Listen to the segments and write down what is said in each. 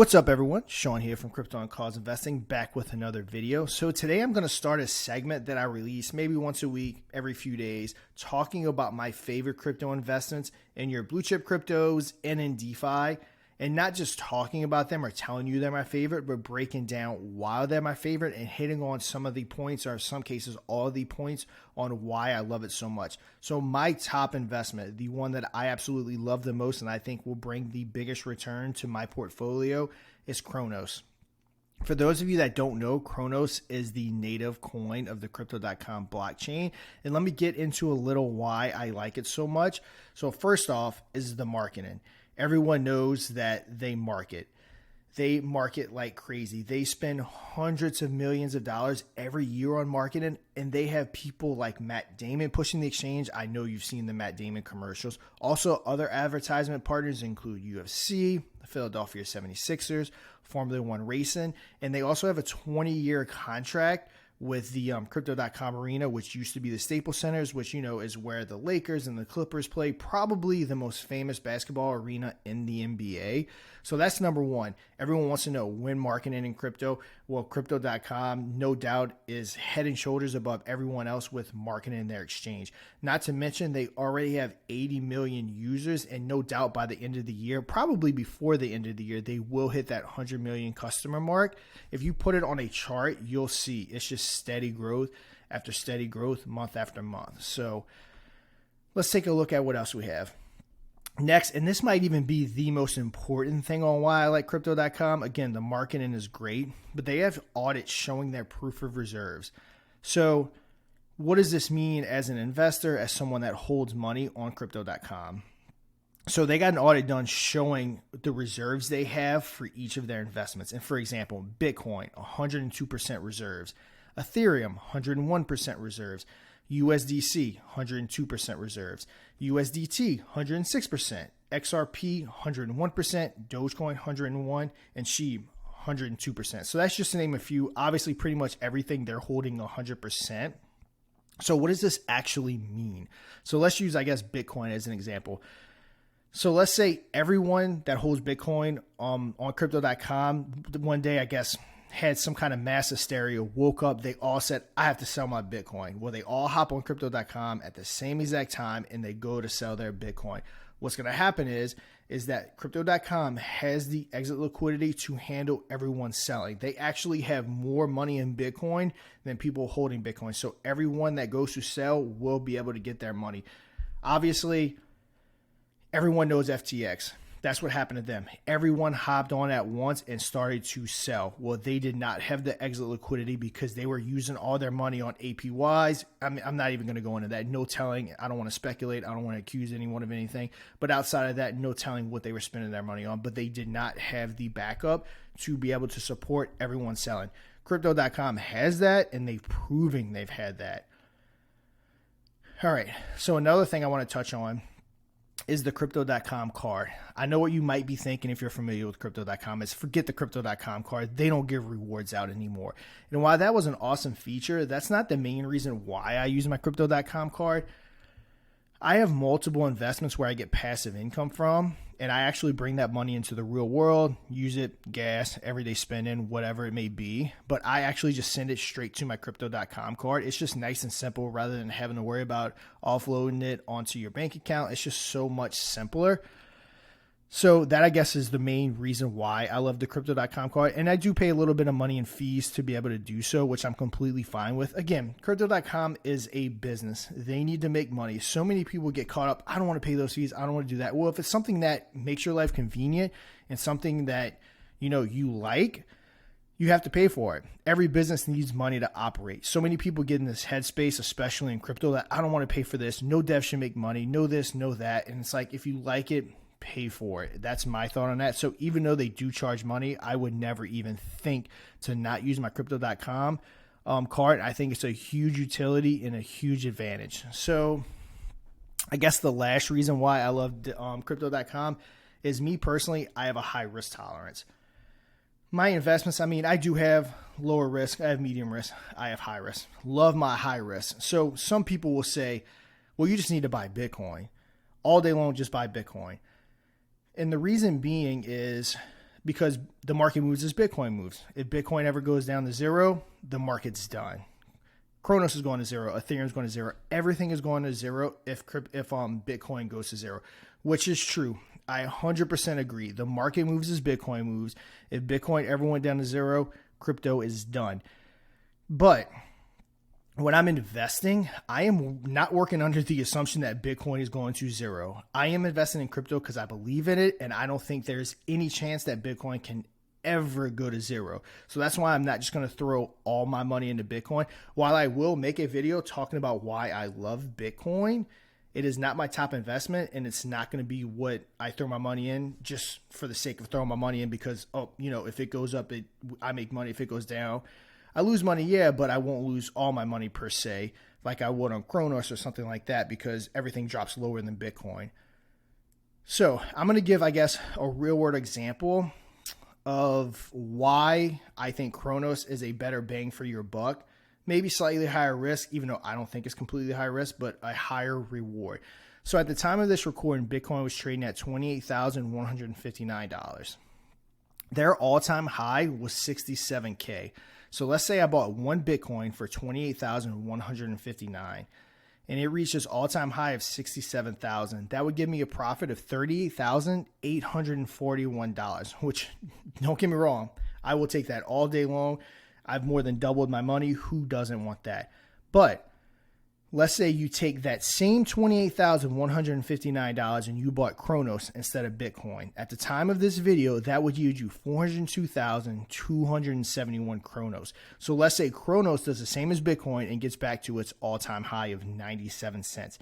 What's up, everyone? Sean here from Cryptocom Card Investing, back with another video. So today I'm going to start a segment that I release maybe once a week, every few days, talking about my favorite crypto investments in your blue chip cryptos and in DeFi. And not just talking about them or telling you they're my favorite, but breaking down why they're my favorite and hitting on some of the points, or in some cases, all of the points on why I love it so much. So my top investment, the one that I absolutely love the most and I think will bring the biggest return to my portfolio, is Kronos. For those of you that don't know, Kronos is the native coin of the Crypto.com blockchain. And let me get into a little why I like it so much. So first off is the marketing. Everyone knows that they market. They market like crazy. They spend hundreds of millions of dollars every year on marketing, and they have people like Matt Damon pushing the exchange. I know you've seen the Matt Damon commercials. Also, other advertisement partners include UFC, the Philadelphia 76ers, Formula One Racing, and they also have a 20-year contract with the Crypto.com Arena, which used to be the Staples Centers, which, you know, is where the Lakers and the Clippers play, probably the most famous basketball arena in the NBA. So that's number one. Everyone wants to know when marketing in crypto. Well, Crypto.com, no doubt, is head and shoulders above everyone else with marketing in their exchange. Not to mention, they already have 80 million users, and no doubt by the end of the year, probably before the end of the year, they will hit that 100 million customer mark. If you put it on a chart, you'll see it's just steady growth after steady growth, month after month. So let's take a look at what else we have. Next, and this might even be the most important thing on why I like Crypto.com. Again, the marketing is great, but they have audits showing their proof of reserves. So what does this mean as an investor, as someone that holds money on Crypto.com? So they got an audit done showing the reserves they have for each of their investments. And for example, Bitcoin, 102% reserves. Ethereum, 101% reserves. USDC, 102% reserves. USDT, 106%. XRP, 101%. Dogecoin, 101%. And SHIB, 102%. So that's just to name a few. Obviously, pretty much everything they're holding 100%. So what does this actually mean? So let's use, I guess, Bitcoin as an example. So let's say everyone that holds Bitcoin on Crypto.com one day, I guess, had some kind of mass hysteria, woke up, they all said, I have to sell my Bitcoin. Well, they all hop on Crypto.com at the same exact time and they go to sell their Bitcoin. What's going to happen is that Crypto.com has the exit liquidity to handle everyone selling. They actually have more money in Bitcoin than people holding Bitcoin. So everyone that goes to sell will be able to get their money. Obviously, everyone knows FTX. That's what happened to them. Everyone hopped on at once and started to sell. Well, they did not have the exit liquidity because they were using all their money on APYs. I'm not even going to go into that. No telling. I don't want to speculate. I don't want to accuse anyone of anything. But outside of that, no telling what they were spending their money on. But they did not have the backup to be able to support everyone selling. Crypto.com has that, and they've proven they've had that. All right. So another thing I want to touch on is the Crypto.com card. I know what you might be thinking if you're familiar with Crypto.com is forget the Crypto.com card. They don't give rewards out anymore. And while that was an awesome feature, that's not the main reason why I use my Crypto.com card. I have multiple investments where I get passive income from, and I actually bring that money into the real world, use it, gas, everyday spending, whatever it may be. But I actually just send it straight to my Crypto.com card. It's just nice and simple rather than having to worry about offloading it onto your bank account. It's just so much simpler. So that, I guess, is the main reason why I love the Crypto.com card. And I do pay a little bit of money in fees to be able to do so, which I'm completely fine with. Again, Crypto.com is a business. They need to make money. So many people get caught up. I don't want to pay those fees. I don't want to do that. Well, if it's something that makes your life convenient and something that, you know, you like, you have to pay for it. Every business needs money to operate. So many people get in this headspace, especially in crypto, that I don't want to pay for this. No dev should make money. No this, no that. And it's like, if you like it, pay for it. That's my thought on that. So even though they do charge money, I would never even think to not use my Crypto.com card. I think it's a huge utility and a huge advantage. So I guess the last reason why I love Crypto.com is me personally, I have a high risk tolerance. My investments, I mean, I do have lower risk. I have medium risk. I have high risk. Love my high risk. So some people will say, well, you just need to buy Bitcoin. All day long, just buy Bitcoin. And the reason being is because the market moves as Bitcoin moves. If Bitcoin ever goes down to zero, the market's done. Kronos is going to zero. Ethereum is going to zero. Everything is going to zero if Bitcoin goes to zero, which is true. I 100% agree. The market moves as Bitcoin moves. If Bitcoin ever went down to zero, crypto is done. But when I'm investing, I am not working under the assumption that Bitcoin is going to zero. I am investing in crypto because I believe in it, and I don't think there's any chance that Bitcoin can ever go to zero. So that's why I'm not just going to throw all my money into Bitcoin. While I will make a video talking about why I love Bitcoin, it is not my top investment, and it's not going to be what I throw my money in just for the sake of throwing my money in because, if it goes up, I make money. If it goes down, I lose money, yeah, but I won't lose all my money per se like I would on Kronos or something like that because everything drops lower than Bitcoin. So I'm going to give, I guess, a real-world example of why I think Kronos is a better bang for your buck. Maybe slightly higher risk, even though I don't think it's completely high risk, but a higher reward. So at the time of this recording, Bitcoin was trading at $28,159. Their all-time high was $67K. So let's say I bought one Bitcoin for $28,159 and it reached its all-time high of $67,000. That would give me a profit of $38,841, which, don't get me wrong, I will take that all day long. I've more than doubled my money. Who doesn't want that? But let's say you take that same $28,159 and you bought Kronos instead of Bitcoin. At the time of this video, that would yield you 402,271 Kronos. So let's say Kronos does the same as Bitcoin and gets back to its all-time high of 97 cents.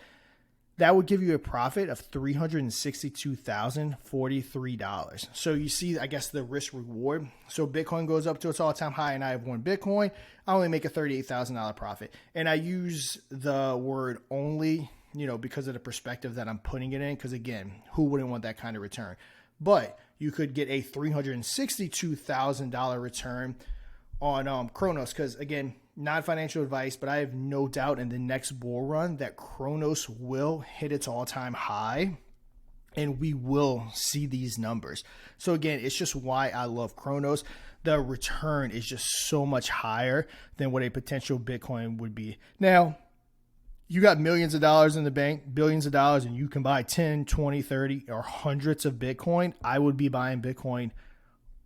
That would give you a profit of $362,043. So you see, I guess, the risk reward. So Bitcoin goes up to its all-time high and I have one Bitcoin. I only make a $38,000 profit. And I use the word only, because of the perspective that I'm putting it in. Because again, who wouldn't want that kind of return? But you could get a $362,000 return on Kronos. Because again, not financial advice, but I have no doubt in the next bull run that Kronos will hit its all-time high and we will see these numbers. So again, it's just why I love Kronos. The return is just so much higher than what a potential Bitcoin would be. Now, you got millions of dollars in the bank, billions of dollars, and you can buy 10, 20, 30, or hundreds of Bitcoin. I would be buying Bitcoin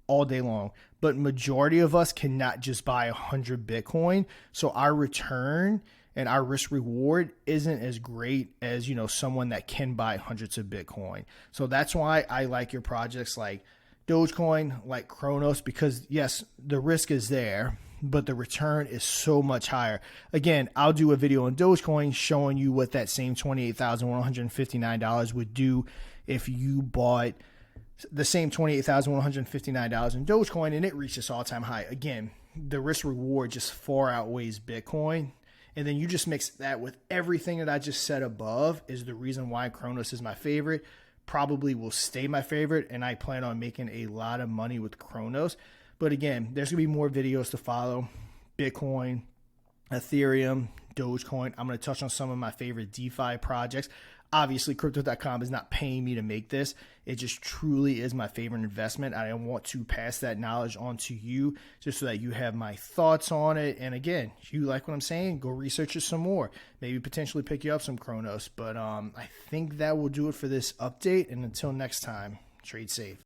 all day long. But majority of us cannot just buy 100 Bitcoin. So our return and our risk reward isn't as great as, someone that can buy hundreds of Bitcoin. So that's why I like your projects like Dogecoin, like Kronos, because yes, the risk is there, but the return is so much higher. Again, I'll do a video on Dogecoin showing you what that same $28,159 would do if you bought the same $28,159 in Dogecoin and it reached its all-time high. Again, the risk reward just far outweighs Bitcoin. And then you just mix that with everything that I just said above is the reason why Kronos is my favorite, probably will stay my favorite, and I plan on making a lot of money with Kronos. But again, there's going to be more videos to follow. Bitcoin, Ethereum, Dogecoin. I'm going to touch on some of my favorite DeFi projects. Obviously, Crypto.com is not paying me to make this. It just truly is my favorite investment. I want to pass that knowledge on to you just so that you have my thoughts on it. And again, if you like what I'm saying, go research it some more. Maybe potentially pick you up some Kronos. But I think that will do it for this update. And until next time, trade safe.